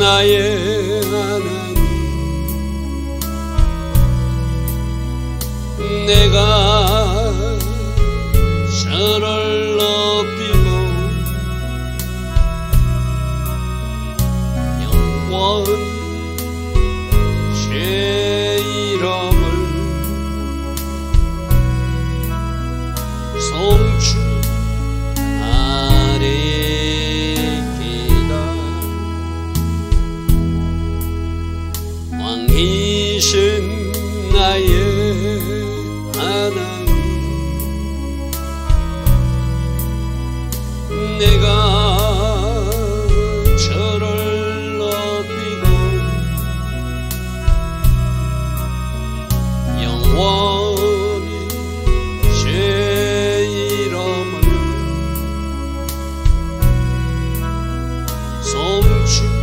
나의 하나님, 내가 저를 높이고 영원히 제 이름을 송축하리이다. 왕이신 나의 하나님, 내가 저를 높이고 영원히 제 이름을 송축하리이다.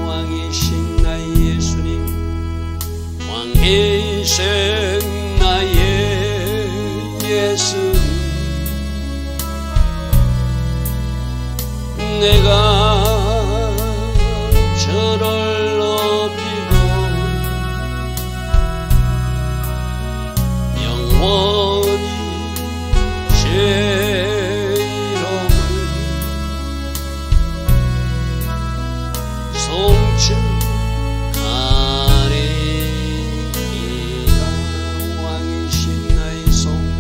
왕이신 나의 예수님, 왕이신 나의 예수님, 내가 저를 높이고 영원히 제 이름을 송축하리이다. 왕이신 나의 성령,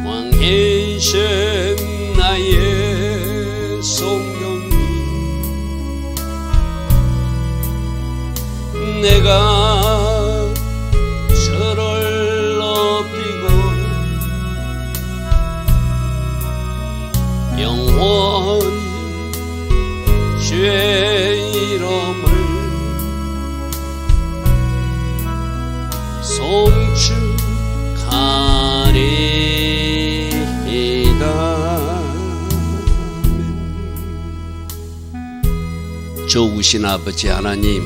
왕이신 나의 성령님, 내가 저를 높이고 영원히 제 이름을 송축하리이다. 좋으신 아버지 하나님,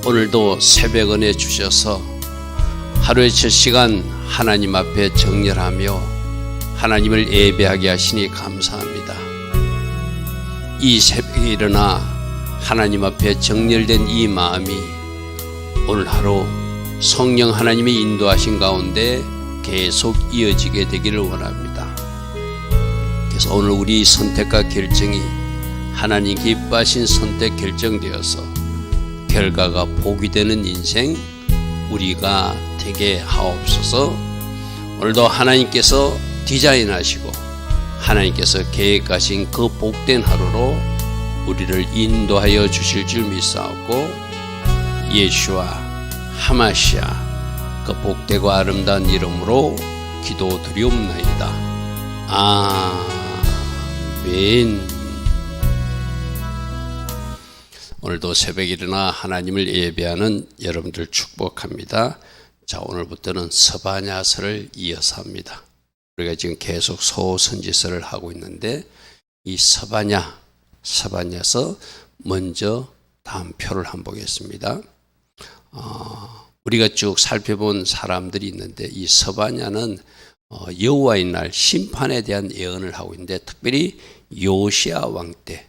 오늘도 새벽 은혜 주셔서 하루의 첫 시간 하나님 앞에 정렬하며 하나님을 예배하게 하시니 감사합니다. 이 새벽에 일어나 하나님 앞에 정렬된 이 마음이 오늘 하루 성령 하나님의 인도하신 가운데 계속 이어지게 되기를 원합니다. 그래서 오늘 우리 선택과 결정이 하나님 기뻐하신 선택 결정되어서 결과가 복이 되는 인생 우리가 되게 하옵소서. 오늘도 하나님께서 디자인하시고 하나님께서 계획하신 그 복된 하루로 우리를 인도하여 주실 줄 믿사옵고, 예수와 하마시아 그 복되고 아름다운 이름으로 기도드리옵나이다. 아멘. 오늘도 새벽에 일어나 하나님을 예배하는 여러분들 축복합니다. 자, 오늘부터는 스바냐서를 이어서 합니다. 우리가 지금 계속 소선지서를 하고 있는데 이 스바냐서 먼저 다음 표를 한번 보겠습니다. 우리가 쭉 살펴본 사람들이 있는데 이 스바냐는 여호와의 날 심판에 대한 예언을 하고 있는데, 특별히 요시야 왕 때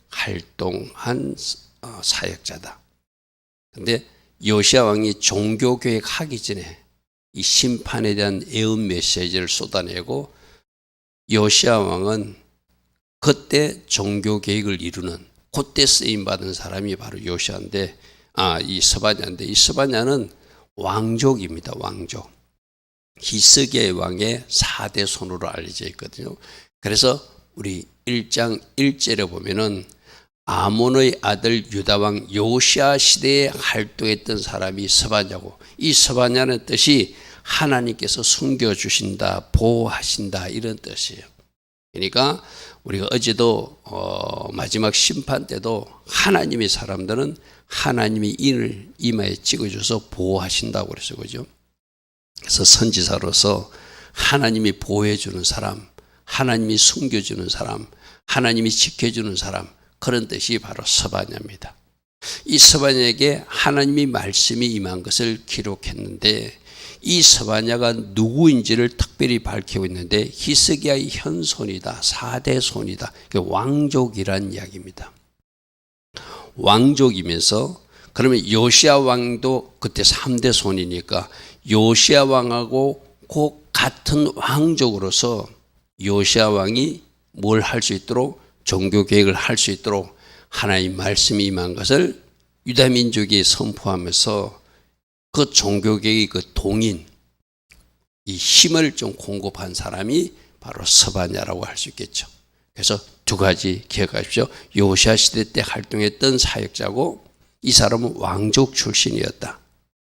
활동한 사역자다. 근데 요시야 왕이 종교개혁 하기 전에 이 심판에 대한 예언 메시지를 쏟아내고, 요시야 왕은 그때 종교개혁을 이루는, 그때 쓰임받은 사람이 바로 요시야인데, 이 스바냐인데, 이 스바냐는 왕족입니다. 왕족. 히스기야 왕의 4대 손으로 알려져 있거든요. 그래서 우리 1장 1절에 보면은 아몬의 아들 유다왕 요시야 시대에 활동했던 사람이 스바냐고, 이 스바냐는 뜻이 하나님께서 숨겨주신다, 보호하신다, 이런 뜻이에요. 그러니까 우리가 어제도 마지막 심판 때도 하나님의 사람들은 하나님의 인을 이마에 찍어줘서 보호하신다고 그랬어요. 그죠? 그래서 선지자로서 하나님이 보호해주는 사람, 하나님이 숨겨주는 사람, 하나님이 지켜주는 사람, 그런 뜻이 바로 스바냐입니다. 이 스바냐에게 하나님의 말씀이 임한 것을 기록했는데, 이 스바냐가 누구인지를 특별히 밝히고 있는데 히스기야의 현손이다. 4대 손이다. 왕족이란 이야기입니다. 왕족이면서 그러면 요시야 왕도 그때 3대 손이니까 요시야 왕하고 그 같은 왕족으로서 요시야 왕이 뭘 할 수 있도록 종교 계획을 할 수 있도록 하나님 말씀이 임한 것을 유다 민족이 선포하면서 그 종교 계획의 그 동인 이 힘을 좀 공급한 사람이 바로 스바냐라고 할 수 있겠죠. 그래서 두 가지 기억하십시오. 요시야 시대 때 활동했던 사역자고 이 사람은 왕족 출신이었다.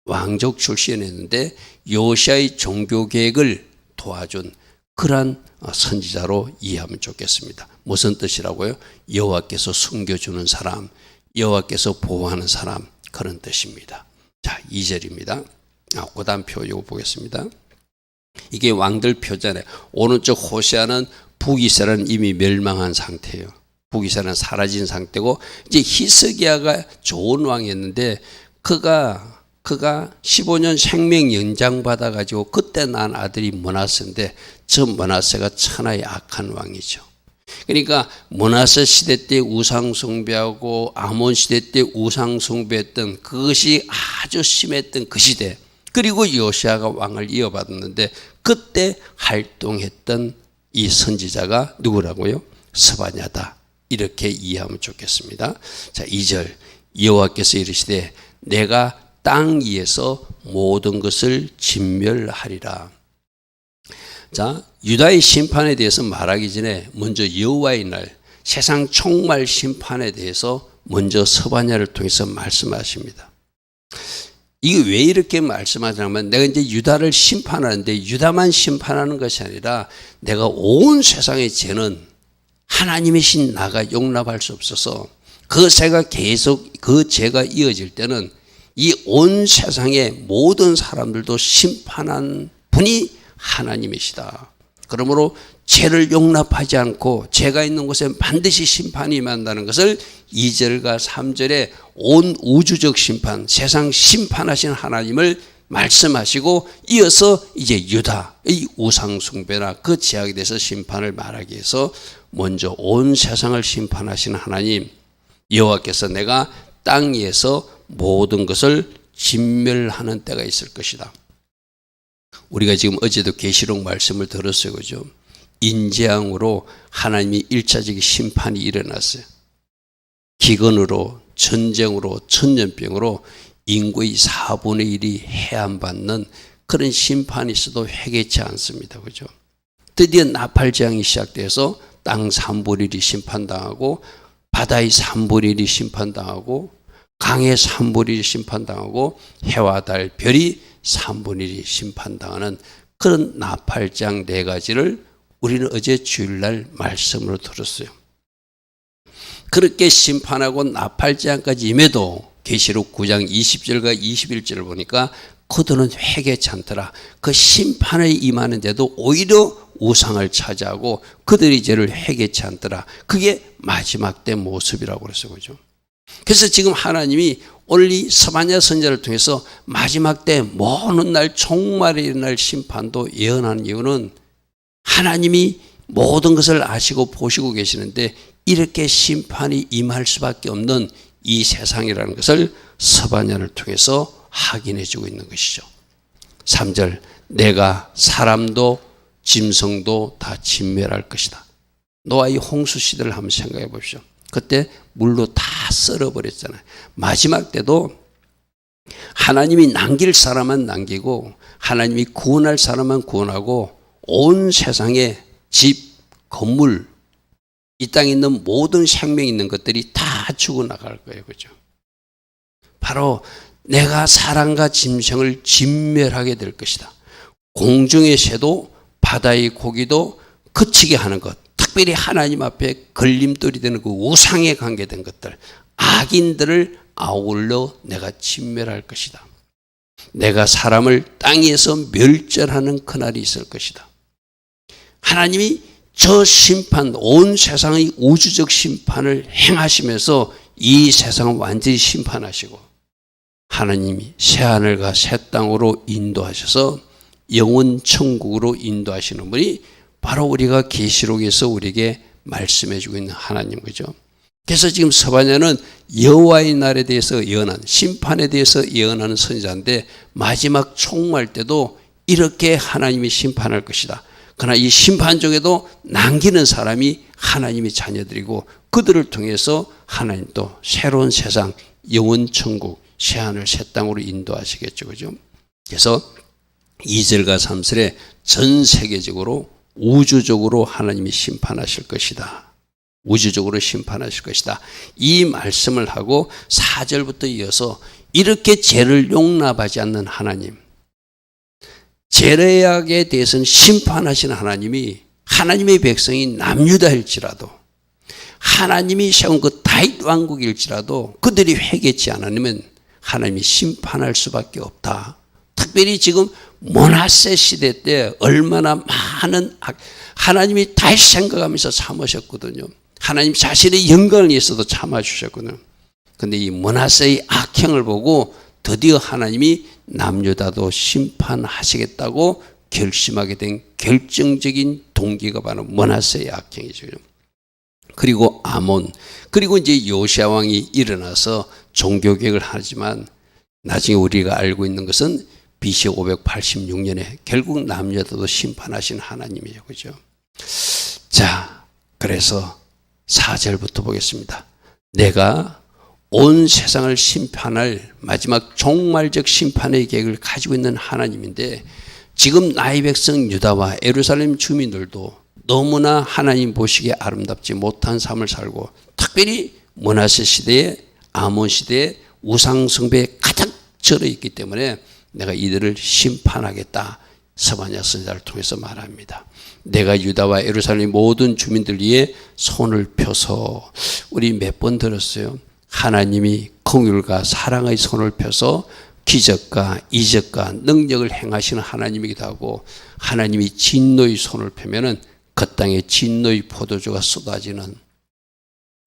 왕족 출신이었는데 요시야의 종교 계획을 도와준 그러한 선지자로 이해하면 좋겠습니다. 무슨 뜻이라고요? 여호와께서 숨겨주는 사람, 여호와께서 보호하는 사람, 그런 뜻입니다. 자, 2절입니다. 그 다음 표 이거 보겠습니다. 이게 왕들 표잖아요. 오른쪽 호세아는 북이스라엘은 이미 멸망한 상태예요. 북이스라엘은 사라진 상태고 이제 히스기야가 좋은 왕이었는데 그가 15년 생명 연장 받아가지고 그때 난 아들이 므낫세인데 저 므낫세가 천하의 악한 왕이죠. 그러니까 므낫세 시대 때 우상 숭배하고 아몬 시대 때 우상 숭배했던 그것이 아주 심했던 그 시대, 그리고 요시야가 왕을 이어받았는데 그때 활동했던 이 선지자가 누구라고요? 스바냐다. 이렇게 이해하면 좋겠습니다. 자, 2절 여호와께서 이르시되 내가 땅 위에서 모든 것을 진멸하리라. 자, 유다의 심판에 대해서 말하기 전에 먼저 여호와의 날 세상 총말 심판에 대해서 먼저 스바냐를 통해서 말씀하십니다. 이게 왜 이렇게 말씀하냐면 내가 이제 유다를 심판하는데 유다만 심판하는 것이 아니라 내가 온 세상의 죄는 하나님이신 나가 용납할 수 없어서 그 죄가 계속 그 죄가 이어질 때는 이 온 세상의 모든 사람들도 심판한 분이 하나님이시다. 그러므로 죄를 용납하지 않고 죄가 있는 곳에 반드시 심판이 임한다는 것을 2절과 3절에 온 우주적 심판, 세상 심판하신 하나님을 말씀하시고 이어서 이제 유다의 우상 숭배나 그 죄악에 대해서 심판을 말하기 위해서 먼저 온 세상을 심판하신 하나님 여호와께서 내가 땅 위에서 모든 것을 진멸하는 때가 있을 것이다. 우리가 지금 어제도 계시록 말씀을 들었어요. 그죠? 인재앙으로 하나님이 1차적인 심판이 일어났어요. 기근으로, 전쟁으로, 천년병으로 인구의 4분의 1이 해안받는 그런 심판이 있어도 회개치 않습니다. 그죠? 드디어 나팔재앙이 시작돼서 땅 3분의 1이 심판당하고 바다의 3분의 1이 심판당하고 강의 3분의 1이 심판당하고 해와 달, 별이 3분의 1이 심판당하는 그런 나팔재앙 4가지를 우리는 어제 주일날 말씀으로 들었어요. 그렇게 심판하고 나팔재앙까지 임해도 계시록 9장 20절과 21절을 보니까 그들은 회개치 않더라. 그 심판에 임하는데도 오히려 우상을 차지하고 그들의 죄를 회개치 않더라. 그게 마지막 때 모습이라고 그랬어요. 그죠? 그래서 지금 하나님이 오늘 이 스바냐 선지자를 통해서 마지막 때 모든 날 종말에 일어날 심판도 예언하는 이유는 하나님이 모든 것을 아시고 보시고 계시는데 이렇게 심판이 임할 수밖에 없는 이 세상이라는 것을 스바냐를 통해서 확인해 주고 있는 것이죠. 3절 내가 사람도 짐승도 다 진멸할 것이다. 노아의 홍수 시대를 한번 생각해 보십시오. 그때 물로 다 썰어버렸잖아요. 마지막 때도 하나님이 남길 사람만 남기고 하나님이 구원할 사람만 구원하고 온 세상에 집, 건물, 이 땅에 있는 모든 생명 있는 것들이 다 죽어나갈 거예요. 그죠? 바로 내가 사람과 짐승을 진멸하게 될 것이다. 공중의 새도 바다의 고기도 그치게 하는 것, 특별히 하나님 앞에 걸림돌이 되는 그 우상에 관계된 것들, 악인들을 아울러 내가 진멸할 것이다. 내가 사람을 땅에서 멸절하는 그날이 있을 것이다. 하나님이 저 심판, 온 세상의 우주적 심판을 행하시면서 이 세상을 완전히 심판하시고 하나님이 새하늘과 새 땅으로 인도하셔서 영원 천국으로 인도하시는 분이 바로 우리가 계시록에서 우리에게 말씀해 주고 있는 하나님 거죠. 그래서 지금 서반야는 여호와의 날에 대해서 예언한, 심판에 대해서 예언하는 선지자인데 마지막 총무할 때도 이렇게 하나님이 심판할 것이다. 그러나 이 심판 중에도 남기는 사람이 하나님의 자녀들이고 그들을 통해서 하나님 또 새로운 세상, 영원 천국, 새하늘 새 땅으로 인도하시겠죠. 그죠? 그래서 2절과 3절에 전 세계적으로 우주적으로 하나님이 심판하실 것이다. 우주적으로 심판하실 것이다. 이 말씀을 하고 4절부터 이어서 이렇게 죄를 용납하지 않는 하나님, 죄악에 대해서는 심판하시는 하나님이 하나님의 백성이 남유다일지라도 하나님이 세운 그 다윗 왕국일지라도 그들이 회개치 않으면 하나님이 심판할 수밖에 없다. 특별히 지금 므낫세 시대 때 얼마나 많은 하나님이 다윗 생각하면서 참으셨거든요. 하나님 자신의 영광을 위해서도 참아주셨거든요. 그런데 이 므낫세의 악행을 보고 드디어 하나님이 남유다도 심판하시겠다고 결심하게 된 결정적인 동기가 바로 므낫세의 악행이죠. 그리고 아몬, 그리고 이제 요시야 왕이 일어나서 종교개혁을 하지만 나중에 우리가 알고 있는 것은 BC 586년에 결국 남유다도 심판하신 하나님이에요. 그죠? 자, 그래서 4절부터 보겠습니다. 내가 온 세상을 심판할 마지막 종말적 심판의 계획을 가지고 있는 하나님인데 지금 나의 백성 유다와 예루살렘 주민들도 너무나 하나님 보시기에 아름답지 못한 삶을 살고 특별히 므낫세 시대에 아몬 시대에 우상 숭배에 가득 절어 있기 때문에 내가 이들을 심판하겠다. 서반야 선지자를 통해서 말합니다. 내가 유다와 예루살렘 모든 주민들 위에 손을 펴서 우리 몇 번 들었어요. 하나님이 긍휼과 사랑의 손을 펴서 기적과 이적과 능력을 행하시는 하나님이기도 하고 하나님이 진노의 손을 펴면은 그 땅에 진노의 포도주가 쏟아지는,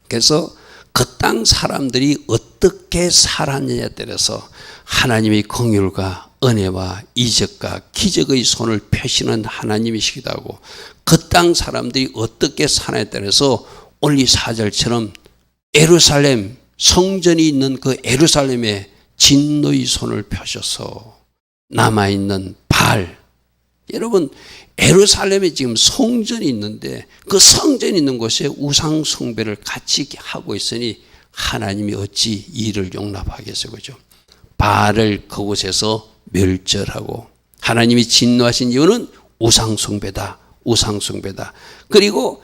그래서 그 땅 사람들이 어떻게 살았느냐에 따라서 하나님의 긍휼과 은혜와 이적과 기적의 손을 펴시는 하나님이시기도 하고 그 땅 사람들이 어떻게 사느냐에 따라서 오늘 이 4절처럼 예루살렘 성전이 있는 그 예루살렘에 진노의 손을 펴셔서 남아있는 바알, 여러분 예루살렘에 지금 성전이 있는데 그 성전이 있는 곳에 우상 숭배를 같이 하고 있으니 하나님이 어찌 이를 용납하겠어요. 그죠? 바알을 그곳에서 멸절하고 하나님이 진노하신 이유는 우상 숭배다. 우상 숭배다. 그리고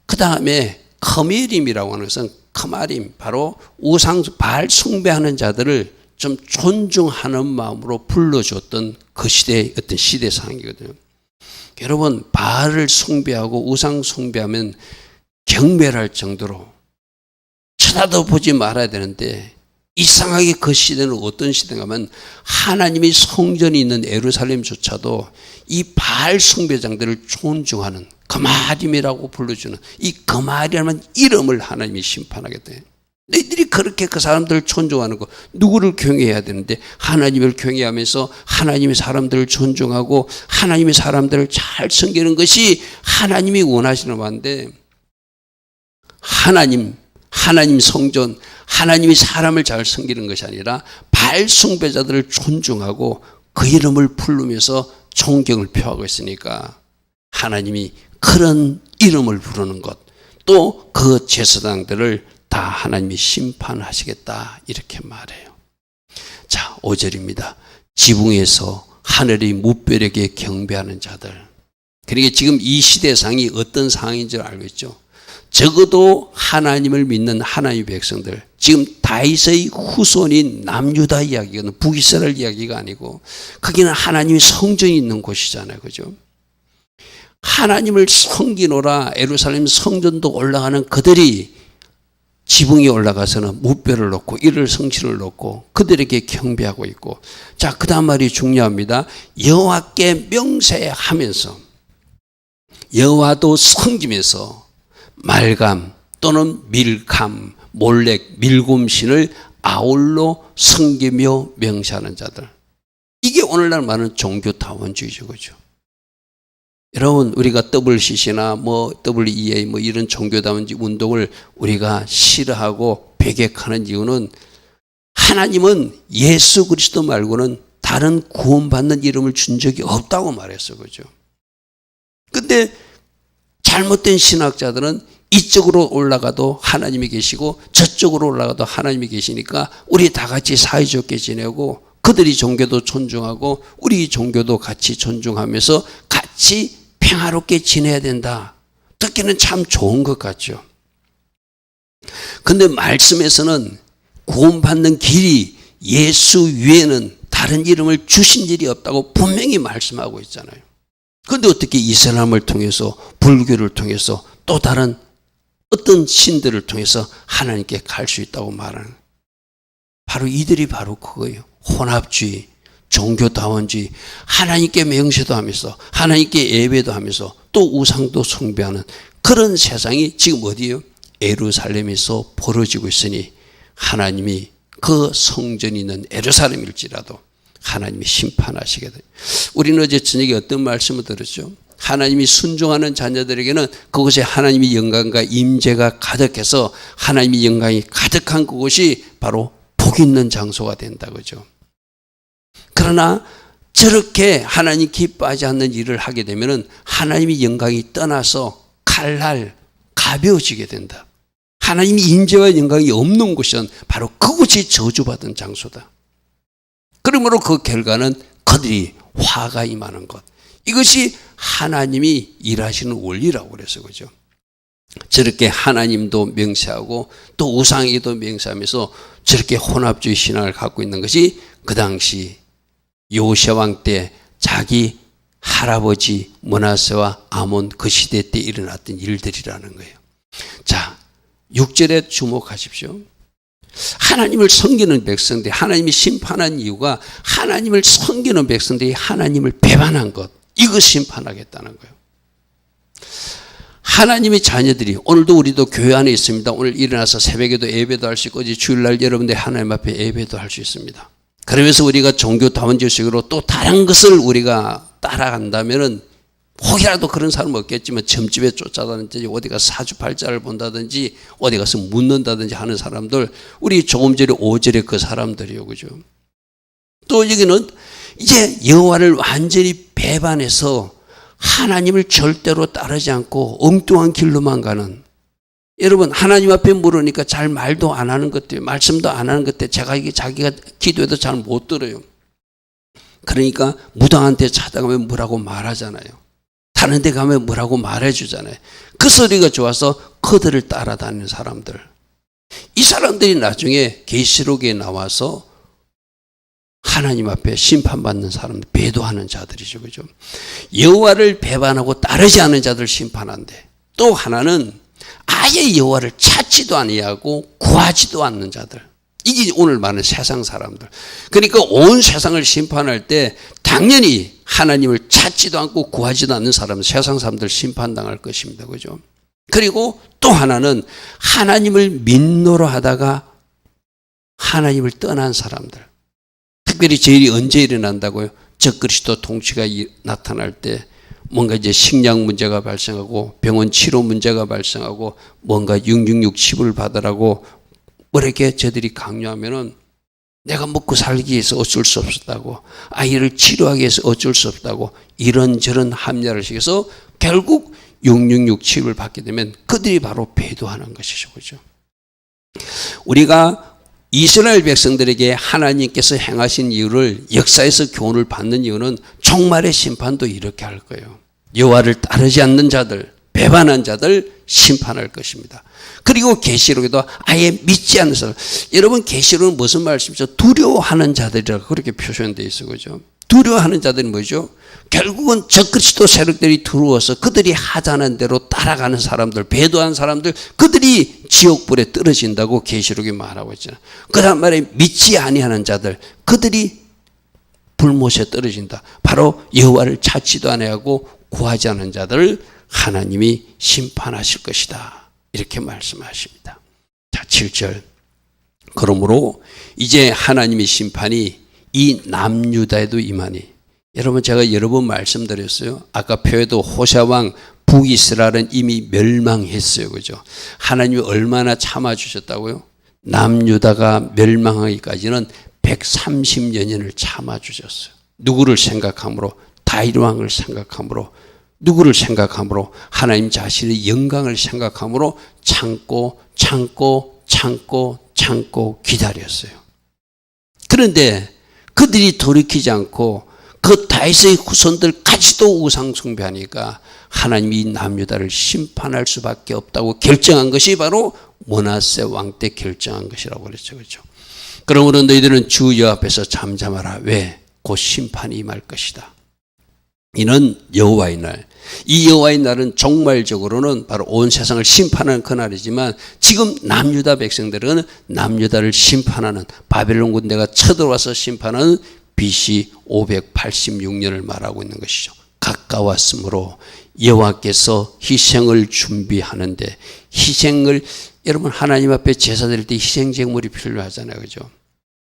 그 다음에 커메림이라고 하는 것은 커마림, 바로 우상 바알 숭배하는 자들을 좀 존중하는 마음으로 불러줬던 그 시대의 어떤 시대상이거든요. 여러분 바알을 숭배하고 우상 숭배하면 경멸할 정도로 쳐다도 보지 말아야 되는데 이상하게 그 시대는 어떤 시대인가 하면 하나님의 성전이 있는 예루살렘조차도 이 바알 숭배장들을 존중하는 거마림이라고 불러주는 이 거마리라는 이름을 하나님이 심판하겠다. 너희들이 그렇게 그 사람들을 존중하는 거, 누구를 경외해야 되는데 하나님을 경외하면서 하나님의 사람들을 존중하고 하나님의 사람들을 잘 섬기는 것이 하나님이 원하시는 바인데 하나님 성전, 하나님이 사람을 잘 섬기는 것이 아니라 바알 숭배자들을 존중하고 그 이름을 부르면서 존경을 표하고 있으니까 하나님이 그런 이름을 부르는 것, 또 그 제사장들을 다 하나님이 심판하시겠다 이렇게 말해요. 자, 5절입니다. 지붕에서 하늘의 무뼈에게 경배하는 자들. 그러니까 지금 이 시대상이 어떤 상황인 줄 알고 있죠. 적어도 하나님을 믿는 하나님의 백성들, 지금 다윗의 후손인 남유다 이야기는 북이스라엘 이야기가 아니고 거기는 하나님의 성전이 있는 곳이잖아요. 그죠? 하나님을 섬기노라 예루살렘 성전도 올라가는 그들이 지붕에 올라가서는 무뼈를 놓고 이를 성신을 놓고 그들에게 경배하고 있고, 자, 그 다음 말이 중요합니다. 여호와께 명세하면서 여호와도 섬기면서 말감 또는 밀감, 몰렉, 밀곰신을 아울러 섬기며 명세하는 자들. 이게 오늘날 많은 종교다원주의죠. 그죠? 여러분, 우리가 WCC나 WEA 이런 종교다원주의 운동을 우리가 싫어하고 배격하는 이유는 하나님은 예수 그리스도 말고는 다른 구원받는 이름을 준 적이 없다고 말했어. 그죠? 근데 잘못된 신학자들은 이쪽으로 올라가도 하나님이 계시고 저쪽으로 올라가도 하나님이 계시니까 우리 다 같이 사이좋게 지내고 그들이 종교도 존중하고 우리 종교도 같이 존중하면서 같이 평화롭게 지내야 된다. 듣기는 참 좋은 것 같죠. 근데 말씀에서는 구원받는 길이 예수 외에는 다른 이름을 주신 일이 없다고 분명히 말씀하고 있잖아요. 그런데 어떻게 이슬람을 통해서 불교를 통해서 또 다른 어떤 신들을 통해서 하나님께 갈 수 있다고 말하는 거예요. 바로 이들이 바로 그거예요. 혼합주의, 종교다원주의, 하나님께 명세도 하면서 하나님께 예배도 하면서 또 우상도 숭배하는 그런 세상이 지금 어디예요? 예루살렘에서 벌어지고 있으니 하나님이 그 성전이 있는 예루살렘일지라도 하나님이 심판하시게 돼요. 우리는 어제 저녁에 어떤 말씀을 들었죠? 하나님이 순종하는 자녀들에게는 그곳에 하나님의 영광과 임재가 가득해서 하나님의 영광이 가득한 그곳이 바로 복 있는 장소가 된다. 그죠? 그러나 저렇게 하나님 기뻐하지 않는 일을 하게 되면 하나님의 영광이 떠나서 칼날 가벼워지게 된다. 하나님의 임재와 영광이 없는 곳은 바로 그곳이 저주받은 장소다. 그러므로 그 결과는 그들이 화가 임하는 것. 이것이 하나님이 일하시는 원리라고 그래서 그죠. 저렇게 하나님도 명세하고 또 우상에도 명세하면서 저렇게 혼합주의 신앙을 갖고 있는 것이 그 당시 요시야 왕 때 자기 할아버지 므낫세와 아몬 그 시대 때 일어났던 일들이라는 거예요. 자, 6절에 주목하십시오. 하나님을 섬기는 백성들이 하나님이 심판한 이유가 하나님을 섬기는 백성들이 하나님을 배반한 것, 이거 심판하겠다는 거예요. 하나님의 자녀들이 오늘도 우리도 교회 안에 있습니다. 오늘 일어나서 새벽에도 예배도 할 수 있고 주일날 여러분들 하나님 앞에 예배도 할 수 있습니다. 그러면서 우리가 종교다원주의식으로 또 다른 것을 우리가 따라간다면은 혹이라도 그런 사람 없겠지만 점집에 쫓아다니든지 어디 가서 사주팔자를 본다든지 어디 가서 묻는다든지 하는 사람들, 우리 조금 전에 5절에 그 사람들이요. 그죠? 또 여기는 이제 여호와를 완전히 배반해서 하나님을 절대로 따르지 않고 엉뚱한 길로만 가는, 여러분 하나님 앞에 물으니까 잘 말도 안 하는 것들, 말씀도 안 하는 것들, 자기가 기도해도 잘 못 들어요. 그러니까 무당한테 찾아가면 뭐라고 말하잖아요. 다른 데 가면 뭐라고 말해주잖아요. 그 소리가 좋아서 그들을 따라다니는 사람들, 이 사람들이 나중에 계시록에 나와서 하나님 앞에 심판받는 사람들, 배도하는 자들이죠. 그죠? 여호와를 배반하고 따르지 않는 자들 심판한대. 또 하나는 아예 여호와를 찾지도 아니하고 구하지도 않는 자들, 이게 오늘 많은 세상 사람들. 그러니까 온 세상을 심판할 때 당연히 하나님을 찾지도 않고 구하지도 않는 사람은 세상 사람들 심판당할 것입니다. 그죠? 그리고 또 하나는 하나님을 믿노라 하다가 하나님을 떠난 사람들. 특별히 제일이 언제 일어난다고요? 적그리스도 통치가 나타날 때 뭔가 이제 식량 문제가 발생하고 병원 치료 문제가 발생하고 뭔가 666 칩을 받으라고 뭐 이렇게 저들이 강요하면은 내가 먹고 살기 위해서 어쩔 수 없었다고, 아이를 치료하기 위해서 어쩔 수 없다고 이런저런 합리화를 시켜서 결국 666 칩을 받게 되면 그들이 바로 배도하는 것이죠. 그죠? 우리가 이스라엘 백성들에게 하나님께서 행하신 이유를 역사에서 교훈을 받는 이유는 종말의 심판도 이렇게 할 거예요. 여호와를 따르지 않는 자들, 배반한 자들 심판할 것입니다. 그리고 계시록에도 아예 믿지 않는 사람, 여러분 계시록은 무슨 말씀이죠? 두려워하는 자들이라고 그렇게 표현되어 있어요. 그죠? 두려워하는 자들이 뭐죠? 결국은 적그리스도 세력들이 들어와서 그들이 하자는 대로 따라가는 사람들, 배도한 사람들, 그들이 지옥불에 떨어진다고 계시록이 말하고 있잖아요. 그 다음 말에 믿지 아니하는 자들, 그들이 불못에 떨어진다. 바로 여호와를 찾지도 아니하고 구하지 않는 자들을 하나님이 심판하실 것이다. 이렇게 말씀하십니다. 자, 7절. 그러므로 이제 하나님의 심판이 이 남유다에도 임하니, 여러분 제가 여러 번 말씀드렸어요. 아까 표에도 호세 왕 북이스라엘은 이미 멸망했어요. 그죠? 하나님이 얼마나 참아주셨다고요? 남유다가 멸망하기까지는 130년을 참아주셨어요. 누구를 생각함으로? 다윗 왕을 생각함으로. 누구를 생각함으로? 하나님 자신의 영광을 생각함으로 참고 기다렸어요. 그런데 그들이 돌이키지 않고 그 다윗의 후손들까지도 우상 숭배하니까 하나님이 남유다를 심판할 수밖에 없다고 결정한 것이 바로 므낫세 왕 때 결정한 것이라고 그랬죠. 그렇죠? 그러므로 너희들은 주 여호와 앞에서 잠잠하라. 왜? 곧 심판이 임할 것이다. 이는 여호와의 날. 이 여호와의 날은 종말적으로는 바로 온 세상을 심판하는 그날이지만, 지금 남유다 백성들은 남유다를 심판하는, 바벨론 군대가 쳐들어와서 심판하는 BC 586년을 말하고 있는 것이죠. 가까웠으므로 여호와께서 희생을 준비하는데, 희생을, 여러분 하나님 앞에 제사 드릴 때 희생 제물이 필요하잖아요. 그죠?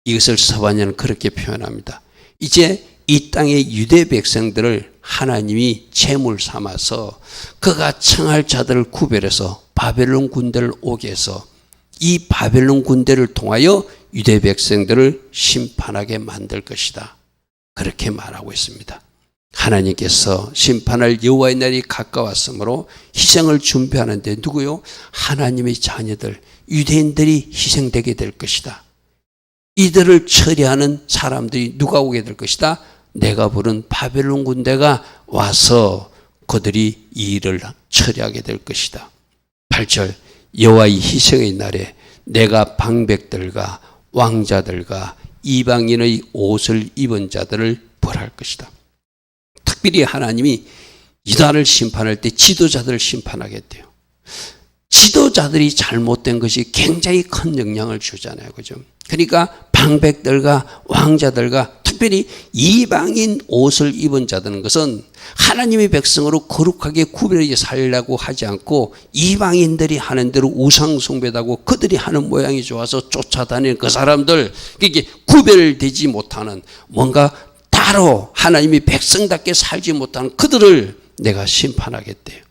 이것을 서반야는 그렇게 표현합니다. 이제 이 땅의 유대 백성들을 하나님이 제물 삼아서 그가 청할 자들을 구별해서 바벨론 군대를 오게 해서 이 바벨론 군대를 통하여 유대 백성들을 심판하게 만들 것이다. 그렇게 말하고 있습니다. 하나님께서 심판할 여호와의 날이 가까웠으므로 희생을 준비하는데, 누구요? 하나님의 자녀들, 유대인들이 희생되게 될 것이다. 이들을 처리하는 사람들이 누가 오게 될 것이다? 내가 부른 바벨론 군대가 와서 그들이 이 일을 처리하게 될 것이다. 8절, 여호와의 희생의 날에 내가 방백들과 왕자들과 이방인의 옷을 입은 자들을 벌할 것이다. 특별히 하나님이 유다를 심판할 때 지도자들을 심판하겠대요. 지도자들이 잘못된 것이 굉장히 큰 영향을 주잖아요. 그죠? 그러니까 방백들과 왕자들과 특별히 이방인 옷을 입은 자들은 것은 하나님의 백성으로 거룩하게 구별하게 살려고 하지 않고 이방인들이 하는 대로 우상 숭배하고 그들이 하는 모양이 좋아서 쫓아다니는 그 사람들, 이게 구별되지 못하는, 뭔가 따로 하나님의 백성답게 살지 못하는 그들을 내가 심판하겠대요.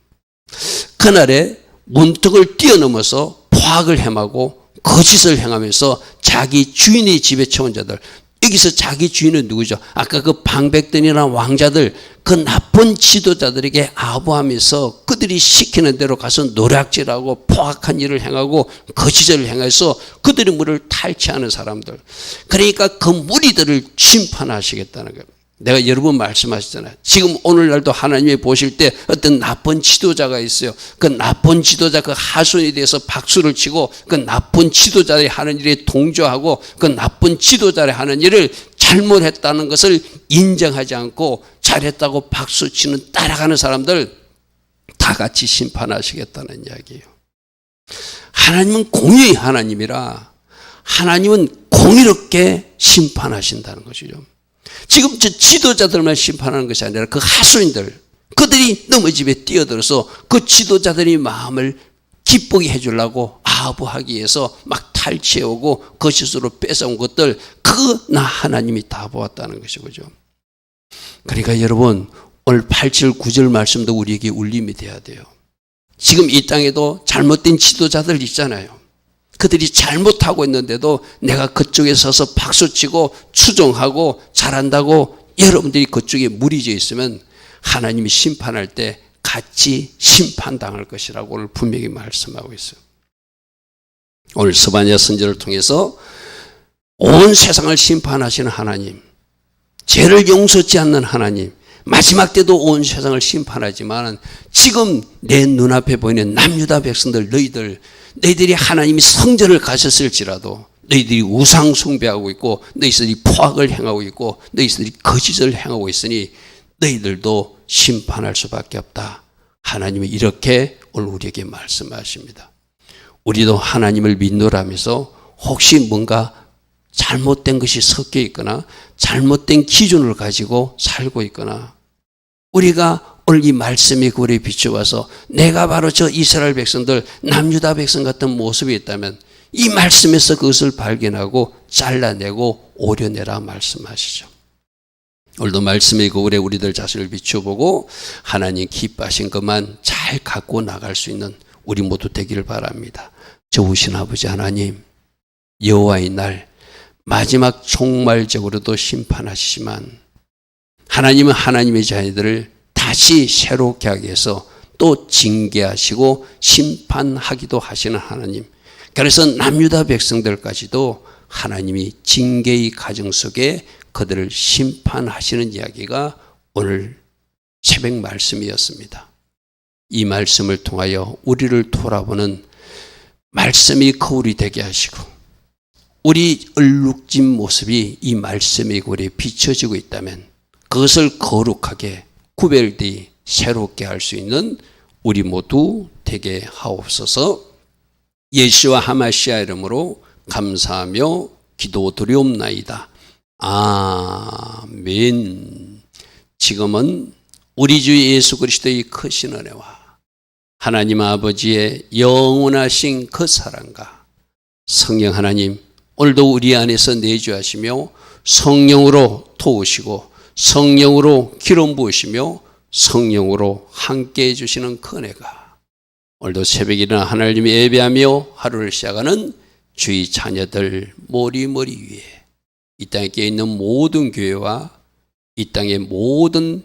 그날에 문턱을 뛰어넘어서 포악을 행하고 거짓을 행하면서 자기 주인의 집에 쳐온 자들, 여기서 자기 주인은 누구죠? 아까 그 방백들이나 왕자들, 그 나쁜 지도자들에게 아부하면서 그들이 시키는 대로 가서 노략질하고 포악한 일을 행하고 거짓을 행해서 그들의 물을 탈취하는 사람들, 그러니까 그 무리들을 심판하시겠다는 거예요. 내가 여러 번 말씀하셨잖아요. 지금 오늘날도 하나님이 보실 때 어떤 나쁜 지도자가 있어요. 그 나쁜 지도자 그 하손에 대해서 박수를 치고 그 나쁜 지도자들이 하는 일에 동조하고 그 나쁜 지도자들이 하는 일을 잘못했다는 것을 인정하지 않고 잘했다고 박수치는 따라가는 사람들 다 같이 심판하시겠다는 이야기예요. 하나님은 공의의 하나님이라 하나님은 공의롭게 심판하신다는 것이죠. 지금 저 지도자들만 심판하는 것이 아니라 그 하수인들, 그들이 너무 집에 뛰어들어서 그 지도자들이 마음을 기쁘게 해주려고 아부하기 위해서 막 탈취해오고 거짓으로 뺏어온 것들, 나 하나님이 다 보았다는 것이죠. 그러니까 여러분, 오늘 8절 9절 말씀도 우리에게 울림이 돼야 돼요. 지금 이 땅에도 잘못된 지도자들 있잖아요. 그들이 잘못하고 있는데도 내가 그쪽에 서서 박수치고 추종하고 잘한다고 여러분들이 그쪽에 무리져 있으면 하나님이 심판할 때 같이 심판당할 것이라고 오늘 분명히 말씀하고 있어요. 오늘 스바냐 선지자를 통해서 온 세상을 심판하시는 하나님, 죄를 용서치 않는 하나님, 마지막 때도 온 세상을 심판하지만 지금 내 눈앞에 보이는 남유다 백성들, 너희들이 하나님이 성전을 가셨을지라도 너희들이 우상 숭배하고 있고 너희들이 포악을 행하고 있고 너희들이 거짓을 행하고 있으니 너희들도 심판할 수밖에 없다. 하나님이 이렇게 오늘 우리에게 말씀하십니다. 우리도 하나님을 믿노라면서 혹시 뭔가 잘못된 것이 섞여 있거나 잘못된 기준을 가지고 살고 있거나, 우리가 오늘 이 말씀이 우리에 비추어서 내가 바로 저 이스라엘 백성들, 남유다 백성 같은 모습이 있다면 이 말씀에서 그것을 발견하고 잘라내고 오려내라 말씀하시죠. 오늘도 말씀의 거울에 우리들 자신을 비춰보고 하나님 기뻐하신 것만 잘 갖고 나갈 수 있는 우리 모두 되기를 바랍니다. 좋으신 아버지 하나님, 여호와의 날 마지막 종말적으로도 심판하시지만 하나님은 하나님의 자녀들을 다시 새롭게 하기 위해서 또 징계하시고 심판하기도 하시는 하나님. 그래서 남유다 백성들까지도 하나님이 징계의 과정 속에 그들을 심판하시는 이야기가 오늘 새벽 말씀이었습니다. 이 말씀을 통하여 우리를 돌아보는 말씀이 거울이 되게 하시고 우리 얼룩진 모습이 이 말씀의 거울에 비춰지고 있다면 그것을 거룩하게 구별되이 새롭게 할 수 있는 우리 모두 되게 하옵소서. 예수와 하마시아 이름으로 감사하며 기도드리옵나이다. 아멘. 지금은 우리 주 예수 그리스도의 크신 은혜와 하나님 아버지의 영원하신 그 사랑과 성령 하나님 오늘도 우리 안에서 내주하시며 성령으로 도우시고 성령으로 기름 부으시며 성령으로 함께해 주시는 그 은혜가 오늘도 새벽에 일어나 하나님이 예배하며 하루를 시작하는 주의 자녀들 머리 위에 이 땅에 깨어있는 모든 교회와 이 땅의 모든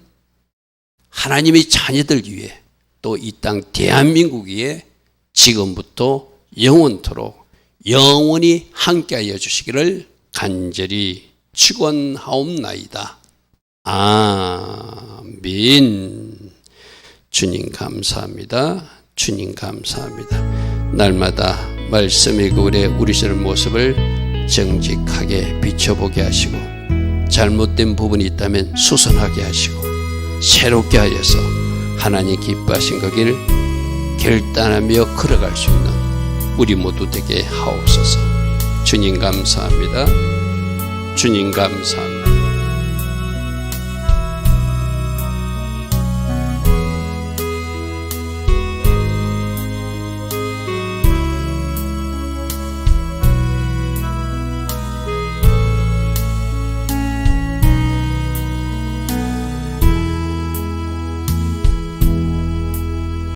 하나님의 자녀들 위에 또 이 땅 대한민국 위에 지금부터 영원토록 영원히 함께하여 주시기를 간절히 축원하옵나이다. 아멘. 주님 감사합니다. 주님 감사합니다. 날마다 말씀의 거울에 우리 자신의 모습을 정직하게 비춰보게 하시고 잘못된 부분이 있다면 수선하게 하시고 새롭게 하여서 하나님 기뻐하신 거기를 결단하며 걸어갈 수 있는 우리 모두 되게 하옵소서. 주님 감사합니다. 주님 감사합니다.